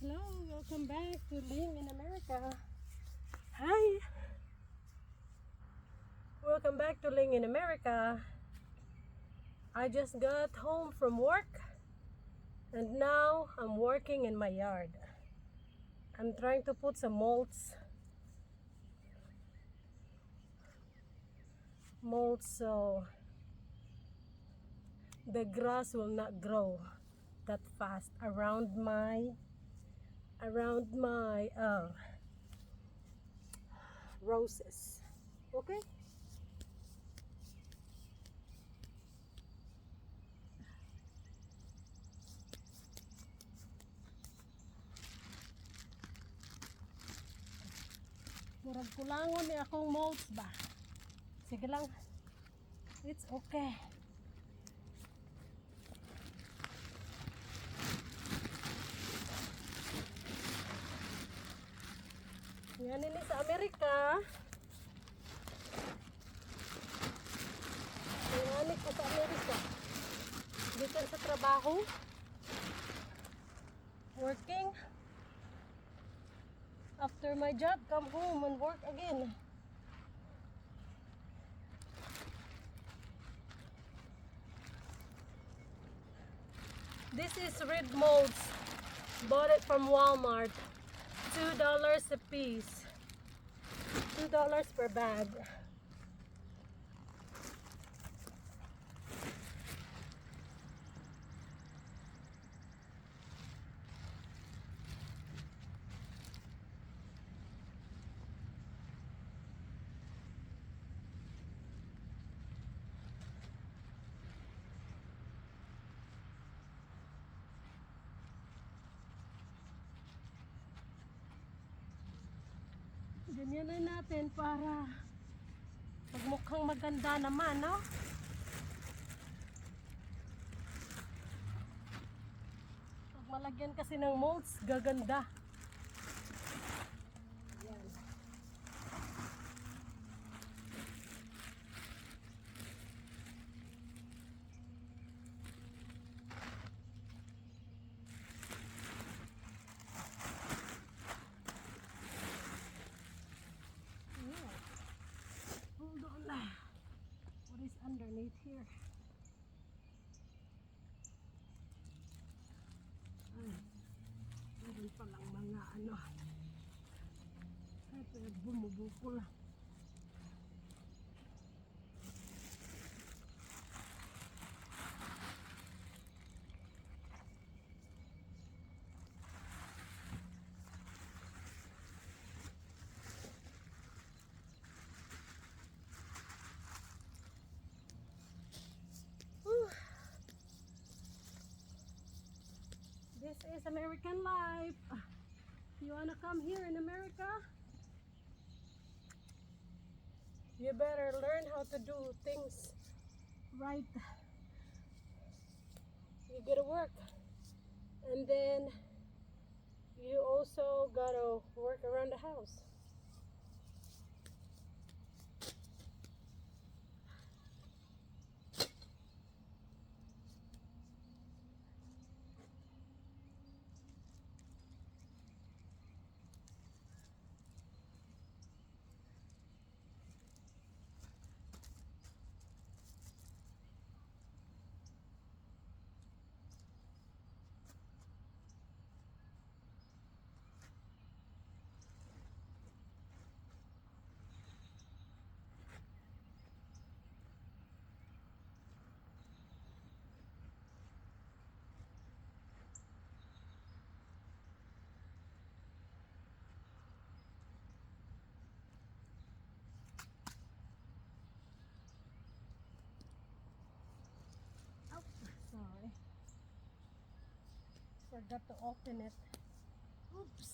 Hello, welcome back to Ling in America. Hi! Welcome back to Ling in America. I just got home from work and now I'm working in my yard. I'm trying to put some mulch so the grass will not grow that fast around my roses. Okay? Murag kulangon ni akong mulch ba? Sige lang. It's okay. Yan ini sa Amerika. Yan ko sa Amerika. Dito sa trabaho. Working. After my job, come home and work again. This is red molds. Bought it from Walmart. $2 a piece. $2 per bag. Ganyan na natin para magmukhang maganda naman, no? Pag malagyan kasi ng molds, gaganda. Yan. Hold on. What is underneath here? Ay, meron palang mga ano. Ay, pero bumubukol. This is American life. You wanna come here in America? You better learn how to do things right. You gotta work. And then you also gotta work around the house. Sorry. Forgot to open it. Oops.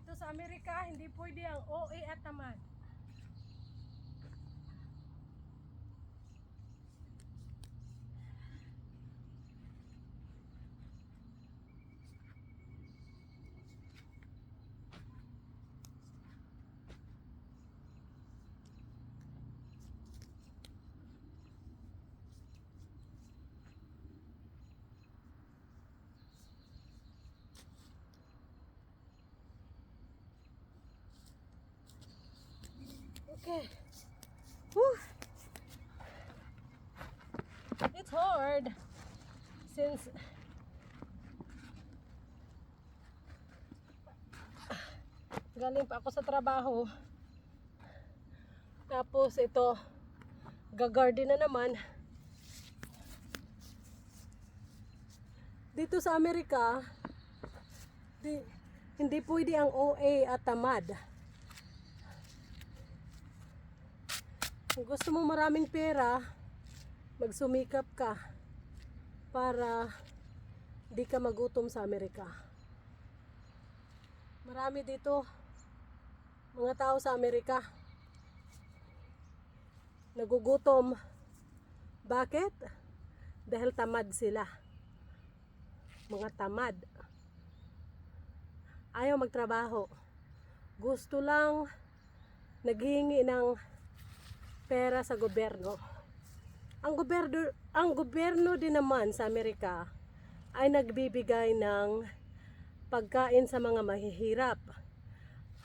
Dito sa Amerika, hindi pwede ang OA at tamad. Okay. Whew. It's hard since galing pa ako sa trabaho. Tapos ito, gagarden na naman. Dito sa Amerika, hindi pwede ang OA at tamad. Kung gusto mo maraming pera, magsumikap ka para di ka magutom sa Amerika. Marami dito mga tao sa Amerika nagugutom. Bakit? Dahil tamad sila. Mga tamad. Ayaw magtrabaho. Gusto lang naghihingi ng pera sa gobyerno. Ang gobyerno din naman sa Amerika ay nagbibigay ng pagkain sa mga mahihirap.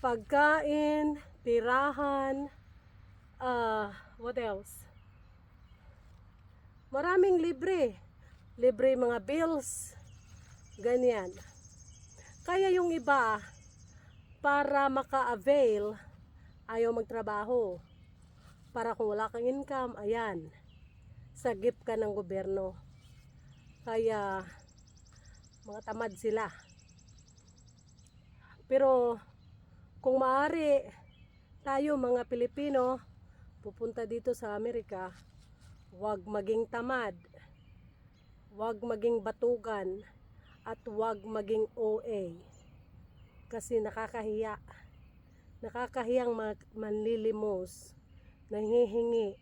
Pagkain, tirahan, what else? Maraming libre. Libre mga bills. Ganyan. Kaya yung iba, para maka-avail, ayaw magtrabaho. Para kung wala kang income, ayan, sagip ka ng gobyerno. Kaya, mga tamad sila. Pero, kung maaari, tayo mga Pilipino, pupunta dito sa Amerika, huwag maging tamad, huwag maging batugan, at huwag maging OA. Kasi nakakahiya. Nakakahiyang manlilimos, nanghihingi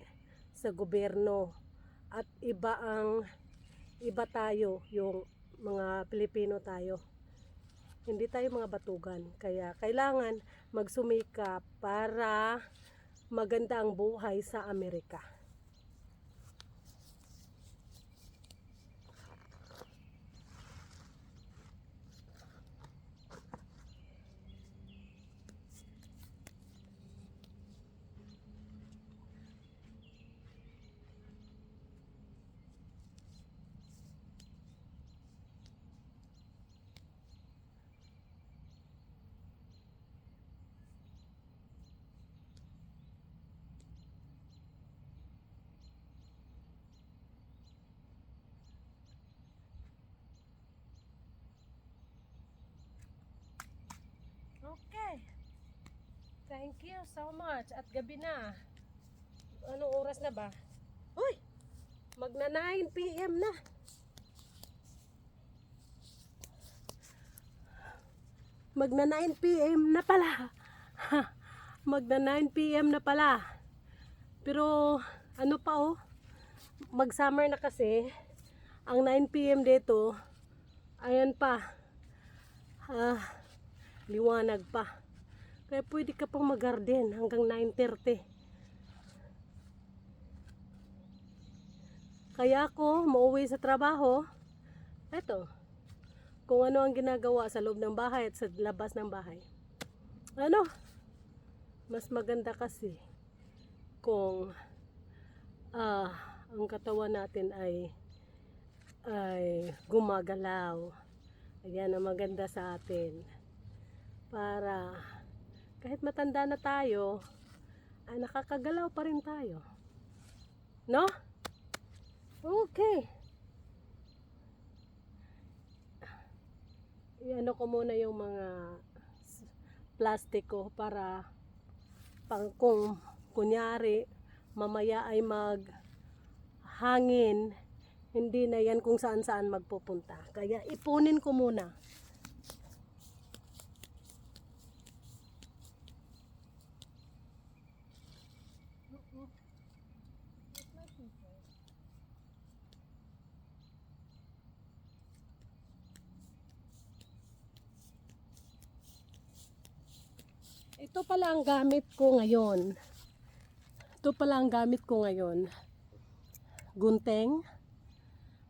sa gobyerno. At iba tayo, yung mga Pilipino tayo. Hindi tayo mga batugan. Kaya kailangan magsumikap para maganda ang buhay sa Amerika. Okay. Thank you so much. At gabi na. Anong oras na ba? Uy! Magna 9 PM na. Magna 9 PM na pala. Magna 9 PM na pala. Pero ano pa oh? Mag-summer na kasi. Ang 9 PM dito, ayan pa. Liwanag pa. Kaya pwede ka pang mag-garden hanggang 9:30. Kaya ako mauwi sa trabaho. Eto, kung ano ang ginagawa sa loob ng bahay at sa labas ng bahay. Ano? Mas maganda kasi kung ang katawan natin ay gumagalaw. Ayan ang maganda sa atin. Para kahit matanda na tayo, ay nakakagalaw pa rin tayo. No? Okay. Iano ko muna yung mga plastiko para kung kunyari mamaya ay maghangin, hindi na yan kung saan saan magpupunta. Kaya ipunin ko muna. Ito pala ang gamit ko ngayon. Ito pala ang gamit ko ngayon. Gunting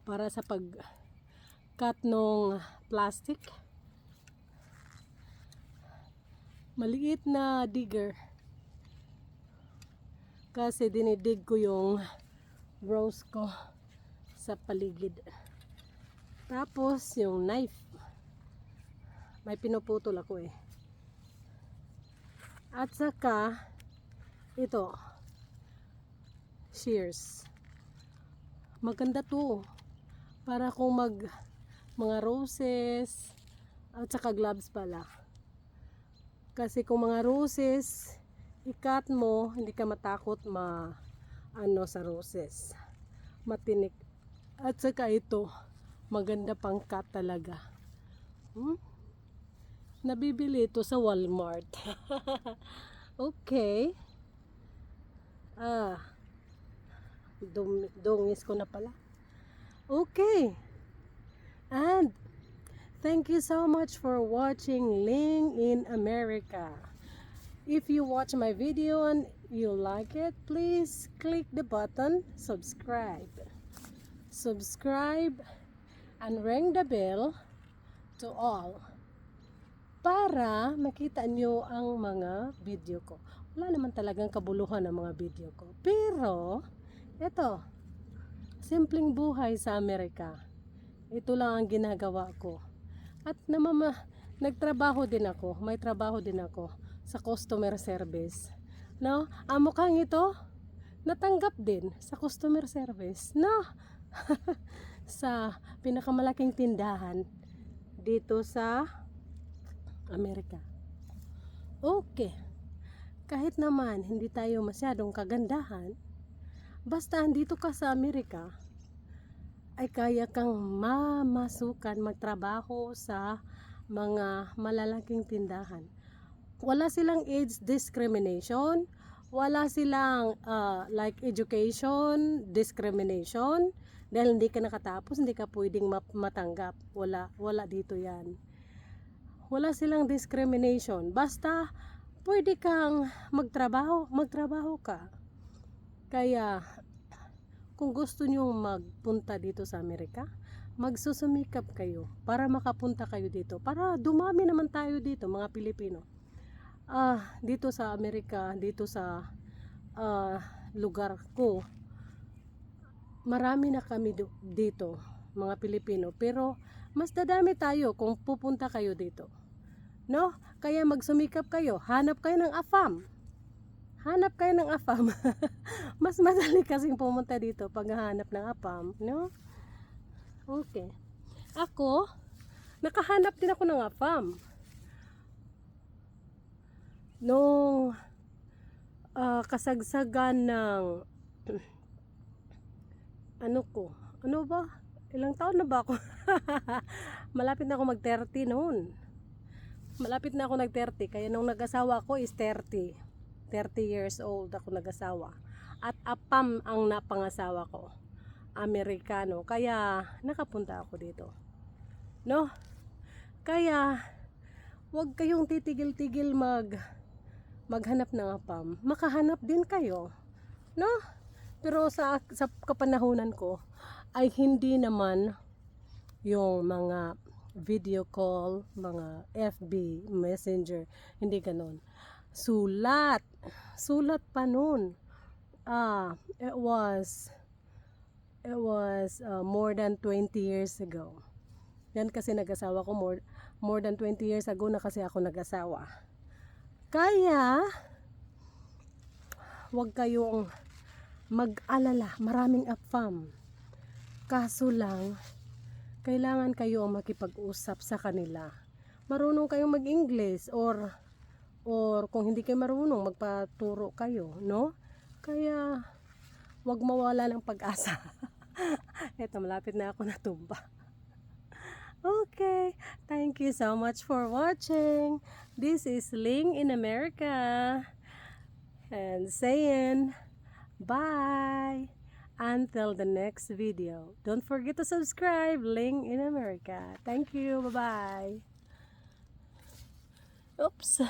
para sa pag-cut ng plastic. Maliit na digger. Kasi dinidig ko yung rose ko sa paligid. Tapos yung knife. May pinuputol ako eh. At saka ito. Shears. Maganda to. Para kung mga roses at saka gloves pala. Kasi kung mga roses i-cut mo, hindi ka matakot sa roses. Matinik. At saka ito, maganda pang cut talaga. Nabibili ito sa Walmart. Okay. Dungis ko na pala. Okay. And thank you so much for watching Ling in America. If you watch my video and you like it, please click the button subscribe. Subscribe and ring the bell to all para makita nyo ang mga video ko. Wala naman talagang kabuluhan ang mga video ko. Pero, ito, simpleng buhay sa Amerika. Ito lang ang ginagawa ko. At nagtrabaho din ako. May trabaho din ako sa customer service. No? Ang mukhang ito, natanggap din sa customer service. No? Sa pinakamalaking tindahan dito sa Amerika. Okay. Kahit naman hindi tayo masyadong kagandahan, basta andito ka sa Amerika, ay kaya kang mamasukan, magtrabaho sa mga malalaking tindahan. Wala silang age discrimination, wala silang like education discrimination, dahil hindi ka nakatapos, hindi ka pwedeng matanggap. Wala dito yan. Wala silang discrimination. Basta pwede kang magtrabaho ka. Kaya kung gusto nyo magpunta dito sa Amerika, magsusumikap kayo para makapunta kayo dito. Para dumami naman tayo dito, mga Pilipino. Dito sa Amerika, dito sa lugar ko, marami na kami dito, mga Pilipino. Pero mas dadami tayo kung pupunta kayo dito. No? Kaya magsumikap kayo. Hanap kayo ng AFAM. Hanap kayo ng AFAM. Mas madali kasing pumunta dito pag hanap ng AFAM. No? Okay. Ako, nakahanap din ako ng AFAM. Nung kasagsagan ng ano ba? Ilang taon na ba ako? Malapit na ako mag-30 noon. Malapit na ako nag-30. Kaya nung nag-asawa ko is 30. 30 years old ako nag-asawa. At AFAM ang napangasawa ko. Amerikano. Kaya nakapunta ako dito. No? Kaya huwag kayong titigil-tigil maghanap ng AFAM. Makahanap din kayo. No? Pero sa kapanahunan ko ay hindi naman yung mga video call, mga FB, Messenger, hindi ganon. Sulat pa noon. It was more than 20 years ago. Yan kasi nag-asawa ko, more than 20 years ago na kasi ako nag-asawa. Kaya huwag kayong mag-alala, maraming AFAM. Kaso lang, kailangan kayo ang makipag-usap sa kanila. Marunong kayong mag-English or kung hindi kayo marunong, magpaturo kayo, no? Kaya huwag mawala ng pag-asa. Eto, malapit na ako natumba. Okay, thank you so much for watching. This is Ling in America. And saying bye until the next video. Don't forget to subscribe. Ling in America. Thank you. Bye-bye. Oops.